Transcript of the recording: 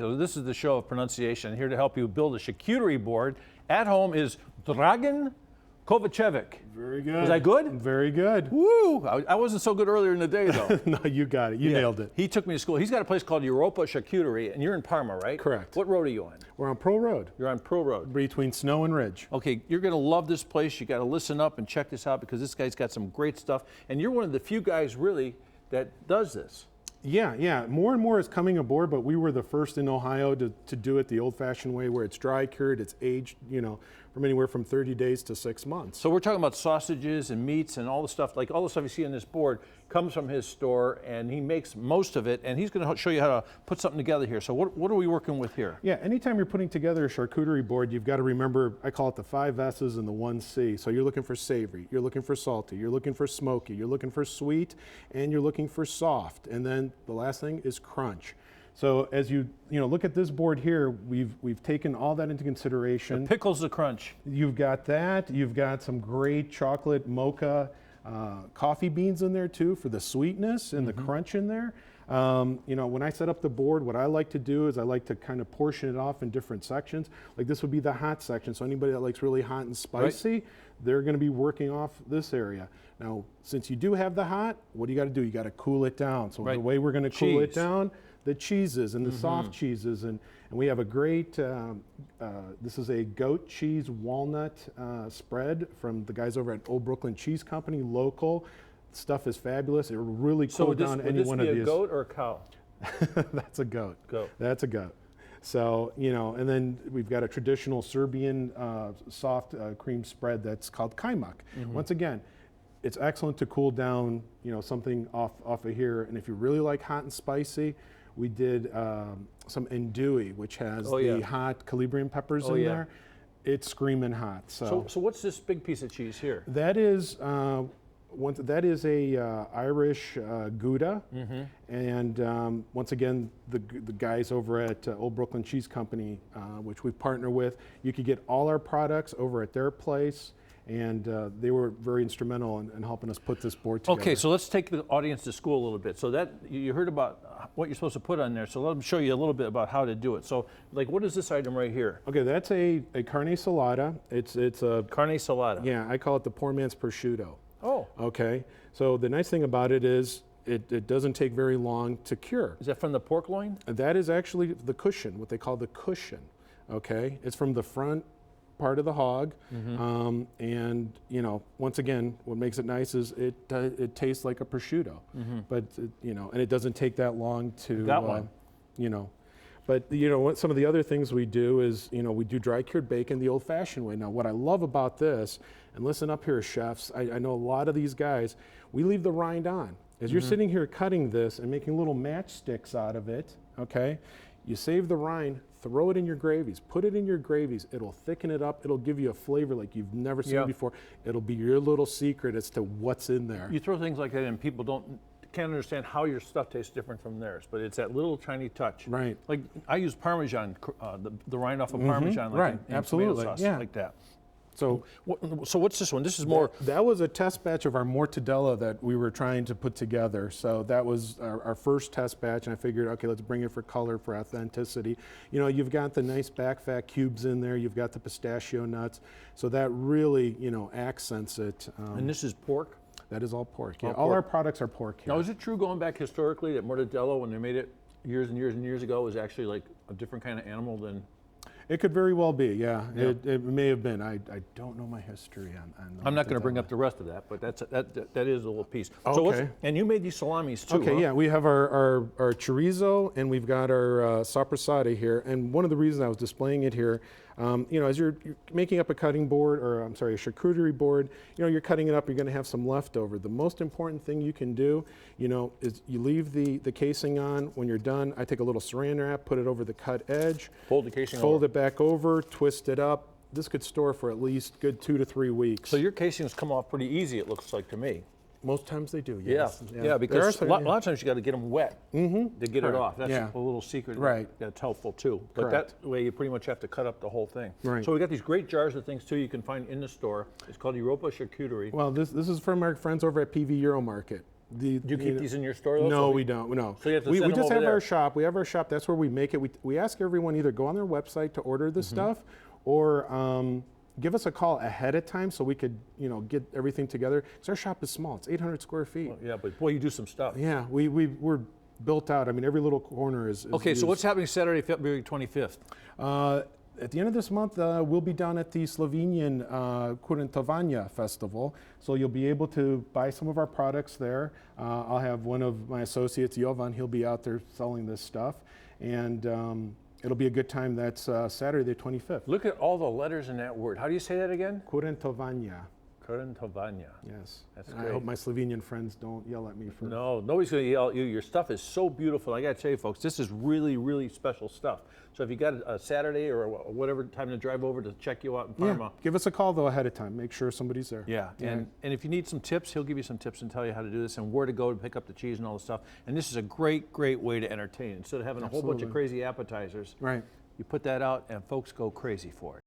So this is the show of pronunciation. Here to help you build a charcuterie board at home is Dragan Kovacevic. Very good. Was that good? Very good. Woo! I wasn't so good earlier in the day, though. No, you got it. You nailed it. He took me to school. He's got a place called Europa Charcuterie, and you're in Parma, right? Correct. What road are you on? We're on Pro Road. You're on Pro Road. Between Snow and Ridge. Okay, you're going to love this place. You got to listen up and check this out because this guy's got some great stuff. And you're one of the few guys, really, that does this. Yeah. More and more is coming aboard, but we were the first in Ohio to do it the old-fashioned way, where it's dry cured, it's aged, from anywhere from 30 days to 6 months. So we're talking about sausages and meats and all the stuff, like all the stuff you see on this board comes from his store, and he makes most of it, and he's going to show you how to put something together here. So what are we working with here? Yeah, anytime you're putting together a charcuterie board, you've got to remember, I call it the 5 S's and the 1 C. So you're looking for savory, you're looking for salty, you're looking for smoky, you're looking for sweet, and you're looking for soft. And then the last thing is crunch. So as you look at this board here, we've taken all that into consideration. The pickles the crunch. You've got that. You've got some great chocolate mocha coffee beans in there too for the sweetness and the crunch in there. When I set up the board, what I like to do is I like to kind of portion it off in different sections. Like this would be the hot section. So anybody that likes really hot and spicy, they're going to be working off this area. Now, since you do have the hot, what do you got to do? You got to cool it down. So the way we're going to cool it down, the cheeses and the soft cheeses, and we have a great, this is a goat cheese walnut spread from the guys over at Old Brooklyn Cheese Company, local. Stuff is fabulous. It will really cool down any one of these. Would this be a goat or a cow? That's a goat. Goat. That's a goat. So, and then we've got a traditional Serbian soft cream spread that's called kajmak. Once again, it's excellent to cool down, something off of here. And if you really like hot and spicy, we did some andouille, which has the hot Calabrian peppers in there. It's screaming hot. So what's this big piece of cheese here? That is that is a Irish Gouda, and once again, the guys over at Old Brooklyn Cheese Company, which we partner with, you could get all our products over at their place. And they were very instrumental in helping us put this board together. Okay, so let's take the audience to school a little bit. So that you heard about what you're supposed to put on there. So let them show you a little bit about how to do it. So, like, what is this item right here? Okay, that's a carne salata. It's a carne salata. Yeah, I call it the poor man's prosciutto. Oh. Okay. So the nice thing about it is it doesn't take very long to cure. Is that from the pork loin? That is actually the cushion, what they call the cushion. Okay, it's from the front part of the hog, and once again, what makes it nice is it tastes like a prosciutto, but and it doesn't take that long to But what some of the other things we do is we do dry cured bacon the old-fashioned way. Now, what I love about this, and listen up here, chefs, I know a lot of these guys, we leave the rind on. As you're sitting here cutting this and making little matchsticks out of it, okay, you save the rind, throw it in your gravies, put it in your gravies. It'll thicken it up. It'll give you a flavor like you've never seen before. It'll be your little secret as to what's in there. You throw things like that in, people can't understand how your stuff tastes different from theirs, but it's that little tiny touch. Right. Like I use Parmesan, the rind off of Parmesan, like in absolutely, tomato sauce, like that. So what's this one? This is more... That was a test batch of our mortadella that we were trying to put together. So that was our first test batch, and I figured, okay, let's bring it for color, for authenticity. You've got the nice back fat cubes in there. You've got the pistachio nuts. So that really, accents it. And this is pork? That is all pork. Yeah, all our products are pork here. Now, is it true going back historically that mortadella, when they made it years and years and years ago, was actually like a different kind of animal than... It could very well be, yeah. It may have been. I don't know my history on I'm not going to bring up the rest of that, but that is a little piece. Okay. So and you made these salamis too, Okay, yeah. We have our chorizo, and we've got our sopressata here. And one of the reasons I was displaying it here, as you're making up a cutting board, or I'm sorry, a charcuterie board, you're cutting it up, you're going to have some leftover. The most important thing you can do, is you leave the casing on. When you're done, I take a little saran wrap, put it over the cut edge. Fold the casing Fold over. it back over, twist it up. This could store for at least good 2 to 3 weeks. So your casings come off pretty easy, it looks like to me. Most times they do, yes. Yeah, because a lot of times you got to get them wet to get it off. That's Yeah. a little secret Right. that's helpful too. But Correct. that way you pretty much have to cut up the whole thing. Right. So we got these great jars of things too you can find in the store. It's called Europa Charcuterie. Well, this is from our friends over at PV Euro Market. Do Do you keep these in your store though? No, So we don't. No. So you have to we send them just over have there. our shop. We have our shop. That's where we make it. We ask everyone either go on their website to order Mm-hmm. the stuff, or give us a call ahead of time so we could, get everything together. Because our shop is small. It's 800 square feet. Yeah, but boy, you do some stuff. Yeah, we're built out. I mean, every little corner is. Okay, so is- what's happening Saturday, February 25th? At the end of this month, we'll be down at the Slovenian Kurentovanja Festival. So you'll be able to buy some of our products there. I'll have one of my associates, Jovan, he'll be out there selling this stuff. And it'll be a good time. That's Saturday, the 25th. Look at all the letters in that word. How do you say that again? Kurentovanja. Kurentovanja. Yes. That's And great. I hope my Slovenian friends don't yell at me for. No, nobody's going to yell at you. Your stuff is so beautiful. I got to tell you, folks, this is really, really special stuff. So if you got a Saturday or whatever time to drive over to check you out in Yeah, Parma. give us a call though ahead of time. Make sure somebody's there. Yeah, and if you need some tips, he'll give you some tips and tell you how to do this and where to go to pick up the cheese and all the stuff. And this is a great, great way to entertain. Instead of having a whole bunch of Absolutely. crazy appetizers, Right. you put that out and folks go crazy for it.